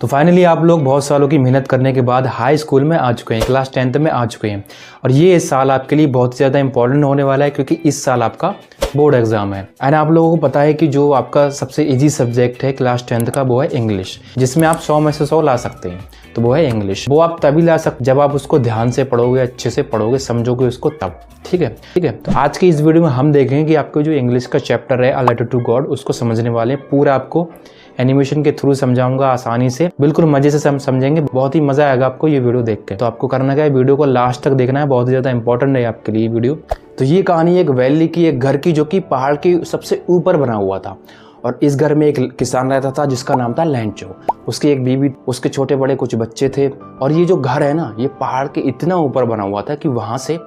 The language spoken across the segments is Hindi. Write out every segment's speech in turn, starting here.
तो फाइनली आप लोग बहुत सालों की मेहनत करने के बाद हाई स्कूल में आ चुके हैं, क्लास 10th में आ चुके हैं। और ये इस साल आपके लिए बहुत ज़्यादा इंपॉर्टेंट होने वाला है क्योंकि इस साल आपका बोर्ड एग्जाम है। एंड आप लोगों को पता है कि जो आपका सबसे इजी सब्जेक्ट है क्लास 10th का वो है इंग्लिश, जिसमें आप 100 में से 100 ला सकते हैं। तो वो है इंग्लिश। वो आप तभी ला सकते जब आप उसको ध्यान से पढ़ोगे, अच्छे से पढ़ोगे, समझोगे उसको तब। ठीक है। तो आज की इस वीडियो में हम देखेंगे कि आपको जो इंग्लिश का चैप्टर है अ लेटर टू गॉड, उसको समझने वाले हैं। पूरा आपको एनिमेशन के थ्रू समझाऊंगा आसानी से, बिल्कुल मजे से समझेंगे। बहुत ही मजा आएगा आपको ये वीडियो देख के। तो आपको करना क्या है, वीडियो को लास्ट तक देखना है, बहुत ज्यादा इंपॉर्टेंट है आपके लिए वीडियो। तो ये कहानी एक वैली की, एक घर की जो कि पहाड़ के सबसे ऊपर बना हुआ था। और इस घर में एक किसान रहता था जिसका नाम था लैंचो। उसकी एक बीवी, उसके छोटे बड़े कुछ बच्चे थे। और ये जो घर है ना, ये पहाड़ के इतना ऊपर बना हुआ था कि वहां से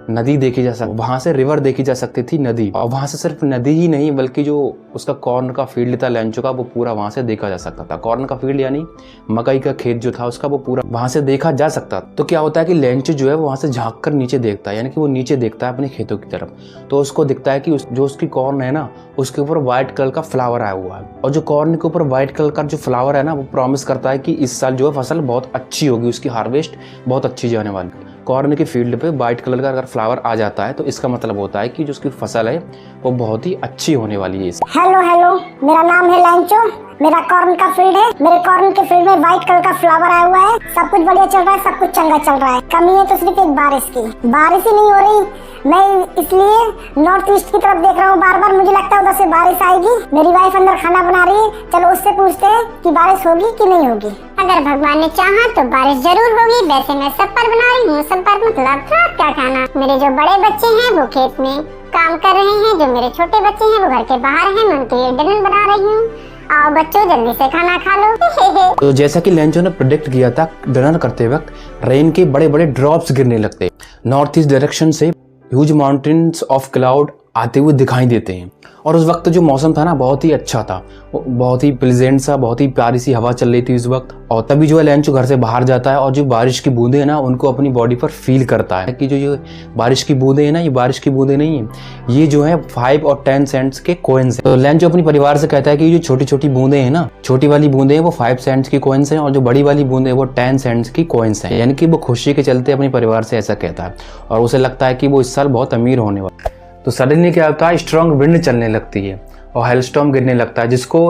नदी देखी जा सकती, वहां से रिवर देखी जा सकती थी, नदी। और वहां से सिर्फ नदी ही नहीं बल्कि जो उसका कॉर्न का फील्ड था लैंचो का, वो पूरा वहां से देखा जा सकता था। कॉर्न का फील्ड यानी मकई का खेत जो था उसका, वो पूरा वहां से देखा जा सकता। तो क्या होता है कि लैंचो जो है वहां से झांक कर नीचे देखता है, यानी कि वो नीचे देखता है अपने खेतों की तरफ। तो उसको दिखता है कि जो उसकी कॉर्न है ना, उसके ऊपर व्हाइट कलर का फ्लावर आया हुआ है। और जो कॉर्न के ऊपर व्हाइट कलर का जो फ्लावर है ना, वो प्रॉमिस करता है कि इस साल जो है फसल बहुत अच्छी होगी, उसकी हार्वेस्ट बहुत अच्छी जाने वाली। कॉर्न के फील्ड पे व्हाइट कलर का अगर फ्लावर आ जाता है तो इसका मतलब होता है कि जो उसकी फसल है वो बहुत ही अच्छी होने वाली है। हेलो, मेरा नाम है लैंचो। मेरा कॉर्न का फील्ड है। मेरे कॉर्न के फील्ड में व्हाइट कलर का फ्लावर आया हुआ है। सब कुछ बढ़िया चल रहा है, सब कुछ चंगा चल रहा है। कमी है तो सिर्फ एक बारिश की। बारिश ही नहीं हो रही। मैं इसलिए नॉर्थ ईस्ट की तरफ देख रहा हूँ बार बार। मुझे लगता है उधर से बारिश आएगी। मेरी वाइफ अंदर खाना बना रही है, चलो उससे पूछते हैं कि बारिश होगी कि नहीं होगी। अगर भगवान ने चाहा तो बारिश जरूर होगी। वैसे मैं सब पर बना रही हूँ, सब पर मतलब रात का खाना। मेरे जो बड़े बच्चे हैं वो खेत में काम कर रहे हैं, जो मेरे छोटे बच्चे हैं वो घर के बाहर हैं। मैं उनके लिए डिनर बना रही हूँ। आओ बच्चों जल्दी से खाना खा लो। तो जैसा कि लैंचो ने प्रेडिक्ट किया था, डिनर करते वक्त रेन के बड़े बड़े ड्रॉप्स गिरने लगते। नॉर्थ ईस्ट डायरेक्शन से ह्यूज माउंटेन्स ऑफ क्लाउड आते हुए दिखाई देते हैं। और उस वक्त जो मौसम था ना, बहुत ही अच्छा था, बहुत ही प्लेजेंट सा, बहुत ही प्यारी सी हवा चल रही थी उस वक्त। और तभी जो है लैंचो घर से बाहर जाता है और जो बारिश की बूंदे है ना, उनको अपनी बॉडी पर फील करता है कि जो ये बारिश की बूंदे है ना, ये बारिश की बूंदे नहीं है, ये जो है 5 और 10 सेंट्स के कॉइन्स हैं। तो लैंचो अपनी परिवार से कहता है कि ये जो छोटी छोटी बूंदे हैं ना, छोटी वाली बूंदे हैं वो 5 सेंट्स की कॉइन्स हैं, और जो बड़ी वाली बूंदे वो 10 सेंट्स की कॉइन्स हैं। यानी कि वो खुशी के चलते अपने परिवार से ऐसा कहता है। और उसे लगता है कि वो इस साल बहुत अमीर होने वाला है। तो सडनली क्या होता है, स्ट्रॉन्ग विंड चलने लगती है और हेलस्टॉर्म गिरने लगता है, जिसको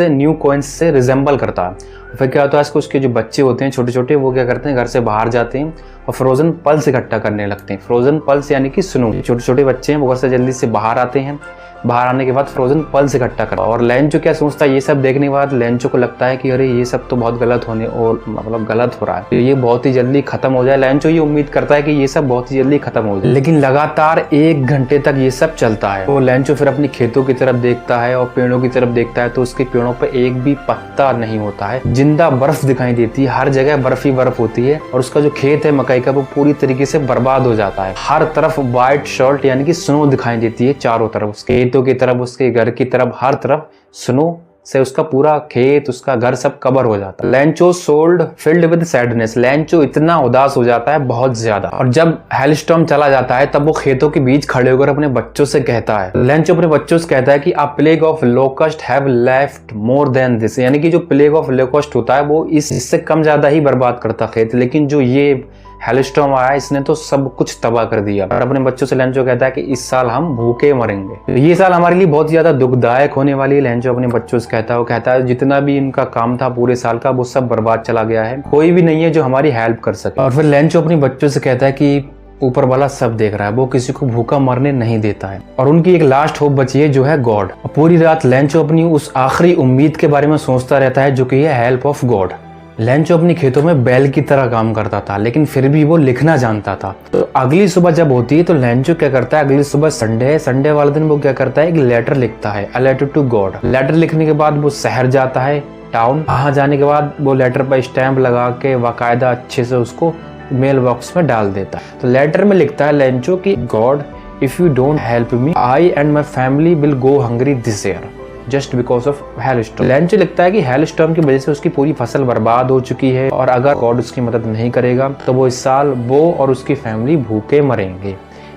न्यू कॉइन्स से रिजेंबल करता है। फिर क्या होता है, इसको उसके जो बच्चे होते हैं छोटे छोटे, वो क्या करते हैं, घर से बाहर जाते हैं और फ्रोजन पल्स इकट्ठा करने लगते हैं। फ्रोजन पल्स यानी कि स्नो। छोटे छोटे बच्चे हैं वो घर से जल्दी से बाहर आते हैं। बाहर आने के बाद फ्रोजन पल्स इकट्ठा करता है। और लैंचो क्या सोचता है, ये सब देखने के बाद लैंचो को लगता है कि अरे ये सब तो बहुत गलत होने और मतलब गलत हो रहा है, ये बहुत ही जल्दी खत्म हो जाए। लैंचो ये उम्मीद करता है कि ये सब बहुत ही जल्दी खत्म हो जाए। लेकिन लगातार 1 घंटे तक ये सब चलता है। तो लैंचो फिर अपनी खेतों की तरफ देखता है और पेड़ों की तरफ देखता है, तो उसके पेड़ों पर एक भी पत्ता नहीं होता है। जिंदा बर्फ दिखाई देती है, हर जगह बर्फ ही बर्फ होती है। और उसका जो खेत है मकई का, वो पूरी तरीके से बर्बाद हो जाता है। हर तरफ व्हाइट शॉल्ट यानी कि स्नो दिखाई देती है चारों तरफ, उसके खेतों की तरफ, उसके घर की तरफ, हर तरफ स्नो से उसका पूरा खेत, उसका घर सब कवर हो जाता है। लैंचो सोल्ड फिल्ड विद सैडनेस। लैंचो इतना उदास हो जाता है बहुत ज्यादा। और जब हेलस्टॉर्म चला जाता है तब वो खेतों के बीच खड़े होकर अपने बच्चों से कहता है, लैंचो अपने बच्चों से कहता है कि अ plague of locust have left more than this. यानी कि जो प्लेग ऑफ लोकस्ट होता है वो इससे कम ज्यादा ही बर्बाद करता खेत, लेकिन जो ये हेलस्टॉर्म आया इसने तो सब कुछ तबाह कर दिया। और अपने बच्चों से लैंचो कहता है कि इस साल हम भूखे मरेंगे, ये साल हमारे लिए बहुत ज्यादा दुखदायक होने वाली है। लैंचो अपने बच्चों से कहता है, वो कहता है जितना भी इनका काम था पूरे साल का वो सब बर्बाद चला गया है, कोई भी नहीं है जो हमारी हेल्प कर सके। और फिर लैंचो अपने बच्चों से कहता है कि ऊपर वाला सब देख रहा है, वो किसी को भूखा मरने नहीं देता है। और उनकी एक लास्ट होप बची है जो है गॉड। पूरी रात लैंचो अपनी उस आखिरी उम्मीद के बारे में सोचता रहता है जो कि है हेल्प ऑफ गॉड। लैंचो अपनी खेतों में बैल की तरह काम करता था, लेकिन फिर भी वो लिखना जानता था। तो अगली सुबह जब होती है तो लैंचो क्या करता है, अगली सुबह संडे है, संडे वाले दिन वो क्या करता है, एक लेटर लिखता है, a letter to God. Letter लिखने के बाद वो शहर जाता है, टाउन। वहां जाने के बाद वो लेटर पर स्टैंप लगा के बाकायदा अच्छे से उसको मेल बॉक्स में डाल देता है। तो लेटर में लिखता है लैंचो कि God, if you don't help me, I and my family will go hungry this year just because of hailstorm. लैंचो लिखता है कि हेलस्टॉर्म की वजह से उसकी पूरी फसल बर्बाद हो चुकी है, और अगर गॉड उसकी मदद नहीं करेगा तो वो इस साल वो और उसकी फैमिली भूखे मरेंगे।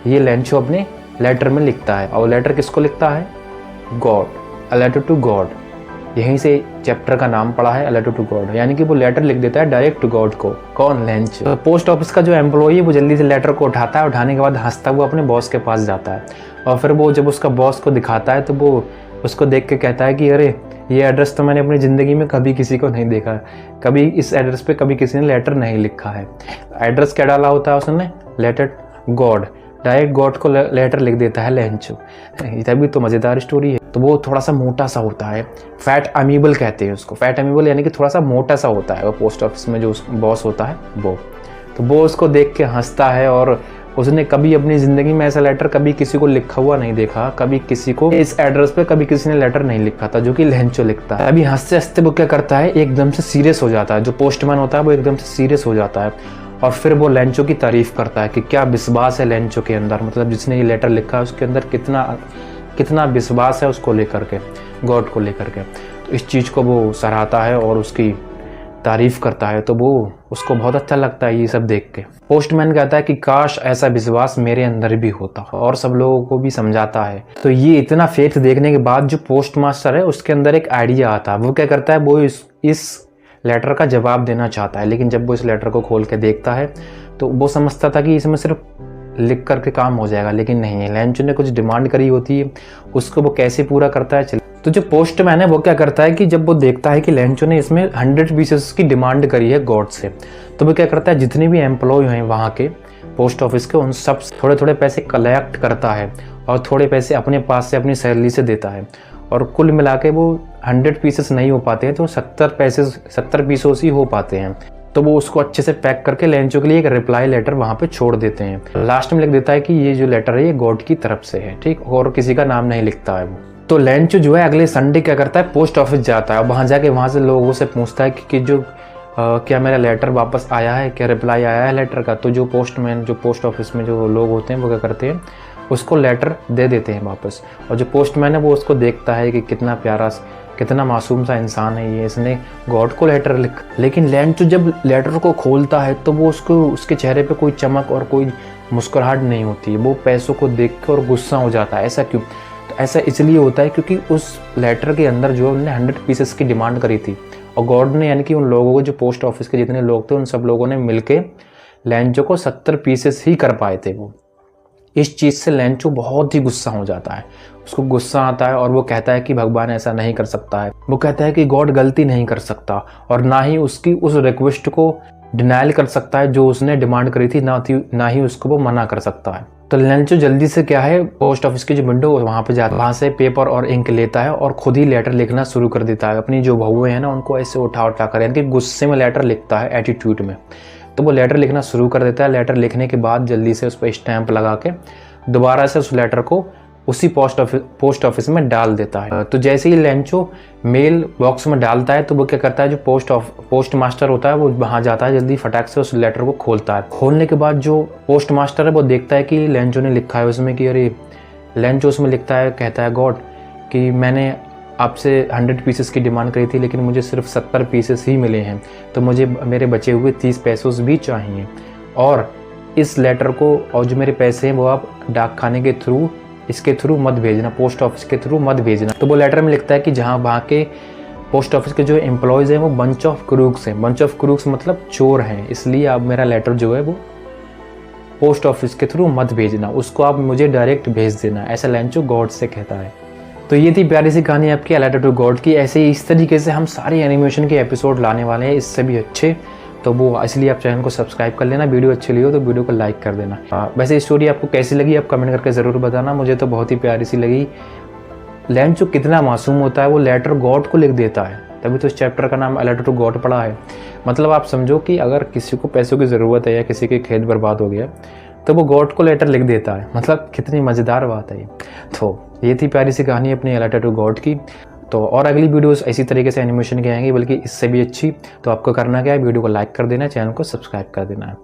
ये लैंचो अपने लेटर में लिखता है। और लेटर किसको लिखता है, God, a letter to God. यहीं से चैप्टर का नाम पड़ा है, अ लेटर टू गॉड, यानी कि वो लेटर लिख देता है डायरेक्ट टू गॉड को। कौन? लेंचो। तो पोस्ट ऑफिस का जो एम्प्लॉई है वो जल्दी से लेटर को उठाता है, उठाने के बाद हंसता हुआ अपने बॉस के पास जाता है, और फिर वो जब उसका बॉस को दिखाता है तो वो उसको देख के कहता है कि अरे ये एड्रेस तो मैंने अपनी ज़िंदगी में कभी किसी को नहीं देखा, कभी इस एड्रेस पे कभी किसी ने लेटर नहीं लिखा है। एड्रेस क्या डाला होता है उसने? लेटर गॉड, डायरेक्ट गॉड को लेटर लिख देता है लेंचो। तभी तो मज़ेदार स्टोरी है। तो वो थोड़ा सा मोटा सा होता है, फैट अमीबल कहते हैं उसको, फैट अमीबल यानी कि थोड़ा सा मोटा सा होता है वो पोस्ट ऑफिस में जो बॉस होता है वो। तो वो उसको देख के हंसता है, और उसने कभी अपनी ज़िंदगी में ऐसा लेटर कभी किसी को लिखा हुआ नहीं देखा, कभी किसी को इस एड्रेस पे कभी किसी ने लेटर नहीं लिखा था, जो कि लेंचो लिखता है। अभी हंसते हंसते वो क्या करता है, एकदम से सीरियस हो जाता है। जो पोस्टमैन होता है वो एकदम से सीरियस हो जाता है, और फिर वो लेंचो की तारीफ करता है कि क्या विश्वास है लेंचो के अंदर, मतलब जिसने ये लेटर लिखा है उसके अंदर कितना विश्वास है उसको लेकर के, गॉड को लेकर के। तो इस चीज़ को वो सराहता है और उसकी तारीफ करता है, तो वो उसको बहुत अच्छा लगता है ये सब देख के। पोस्टमैन कहता है कि काश ऐसा विश्वास मेरे अंदर भी होता, और सब लोगों को भी समझाता है। तो ये इतना फेथ देखने के बाद जो पोस्ट मास्टर है उसके अंदर एक आइडिया आता है। वो क्या करता है, वो इस लेटर का जवाब देना चाहता है, लेकिन जब वो इस लेटर को खोल के देखता है तो वो समझता था कि इसमें सिर्फ लिख करके काम हो जाएगा, लेकिन नहीं है। लेंचो ने कुछ डिमांड करी होती है, उसको वो कैसे पूरा करता है। तो जो पोस्टमैन है वो क्या करता है कि जब वो देखता है कि लेंचो ने इसमें 100 पीसेस की डिमांड करी है गॉड से, तो वो क्या करता है, जितने भी एम्प्लॉय हैं वहाँ के पोस्ट ऑफिस के, उन सब थोड़े थोड़े पैसे कलेक्ट करता है, और थोड़े पैसे अपने पास से अपनी सैलरी से देता है, और कुल मिला के वो 100 पीसेस नहीं हो पाते हैं, तो 70 पीसेस ही हो पाते हैं। तो वो उसको अच्छे से पैक करके लेंचो के लिए एक रिप्लाई लेटर वहाँ पे छोड़ देते हैं। लास्ट में लिख देता है कि ये जो लेटर है ये गॉड की तरफ से है, ठीक, और किसी का नाम नहीं लिखता है वो। तो लेंचो जो है अगले संडे क्या करता है, पोस्ट ऑफिस जाता है, वहाँ जाके वहाँ से लोगों से पूछता है कि जो क्या मेरा लेटर वापस आया है, क्या रिप्लाई आया है लेटर का। तो जो पोस्टमैन, जो पोस्ट ऑफिस में जो लोग होते हैं वो क्या करते हैं, उसको लेटर दे देते हैं वापस। और जो पोस्टमैन है वो उसको देखता है कि कितना प्यारा, कितना मासूम सा इंसान है ये, इसने गॉड को लेटर लिख। लेकिन लेंचो जब लेटर को खोलता है तो वो उसके चेहरे पे कोई चमक और कोई मुस्कुराहट नहीं होती है, वो पैसों को देख कर और गुस्सा हो जाता है। ऐसा क्यों? तो ऐसा इसलिए होता है क्योंकि उस लेटर के अंदर जो उन्होंने 100 पीसेस की डिमांड करी थी, और गॉड ने, यानी कि उन लोगों को, जो पोस्ट ऑफिस के जितने लोग थे उन सब लोगों ने मिलके लेंचो को 70 पीसेस ही कर पाए थे वो। इस चीज़ से लेंचो बहुत ही गुस्सा हो जाता है, उसको गुस्सा आता है, और वो कहता है कि भगवान ऐसा नहीं कर सकता है। वो कहता है कि गॉड गलती नहीं कर सकता, और ना ही उसकी उस रिक्वेस्ट को डिनाइल कर सकता है जो उसने डिमांड करी थी, ना ही उसको वो मना कर सकता है। तो लेंचो जल्दी से क्या है, पोस्ट ऑफिस की जो विंडो वहाँ पे जाता है, वहाँ से पेपर और इंक लेता है और खुद ही लेटर लिखना शुरू कर देता है। अपनी जो बहुएं हैं ना उनको ऐसे उठा कर, यानी कि गुस्से में लेटर लिखता है, एटीट्यूड में। तो वो लेटर लिखना शुरू कर देता है। लेटर लिखने के बाद जल्दी से उस पर स्टैंप लगा के दोबारा से उस लेटर को उसी पोस्ट ऑफिस में डाल देता है। तो जैसे ही लेंचो मेल बॉक्स में डालता है तो वो क्या करता है, जो पोस्ट मास्टर होता है वो वहाँ जाता है, जल्दी फटाक से उस लेटर को खोलता है। खोलने के बाद जो पोस्ट मास्टर है वो देखता है कि लेंचो ने लिखा है उसमें कि अरे, लेंचो उसमें लिखता है, कहता है गॉड कि मैंने आपसे 100 पीसेस की डिमांड करी थी, लेकिन मुझे सिर्फ 70 पीसेस ही मिले हैं, तो मुझे मेरे बचे हुए 30 पैसों भी चाहिए, और इस लेटर को और जो मेरे पैसे हैं वो आप डाक खाने के थ्रू, इसके थ्रू मत भेजना, पोस्ट ऑफिस के थ्रू मत भेजना। तो वो लेटर में लिखता है कि जहाँ वहाँ के पोस्ट ऑफिस के जो एम्प्लॉयज़ हैं वो बंच ऑफ क्रूक्स हैं। बंच ऑफ क्रूक्स मतलब चोर हैं, इसलिए आप मेरा लेटर जो है वो पोस्ट ऑफिस के थ्रू मत भेजना, उसको आप मुझे डायरेक्ट भेज देना, ऐसा लेंचो गॉड से कहता है। तो ये थी प्यारी सी कहानी आपकी, अ लेटर टू गॉड की। ऐसे ही इस तरीके से हम सारे एनिमेशन के एपिसोड लाने वाले हैं, इससे भी अच्छे। तो वो इसलिए आप चैनल को सब्सक्राइब कर लेना, वीडियो अच्छी लगी हो तो वीडियो को लाइक कर देना। वैसे स्टोरी आपको कैसी लगी आप कमेंट करके ज़रूर बताना, मुझे तो बहुत ही प्यारी सी लगी। लेंचो कितना मासूम होता है, वो लेटर गॉड को लिख देता है, तभी तो इस चैप्टर का नाम अ लेटर टू गॉड पड़ा है। मतलब आप समझो कि अगर किसी को पैसों की ज़रूरत है या किसी के खेत बर्बाद हो गया तो वो गॉड को लेटर लिख देता है, मतलब कितनी मज़ेदार बात है ये। तो ये थी प्यारी सी कहानी अपनी अ लेटर टू गॉड की। तो और अगली वीडियोस इसी तरीके से एनिमेशन की आएंगी, बल्कि इससे भी अच्छी। तो आपको करना क्या है, वीडियो को लाइक कर देना है, चैनल को सब्सक्राइब कर देना है।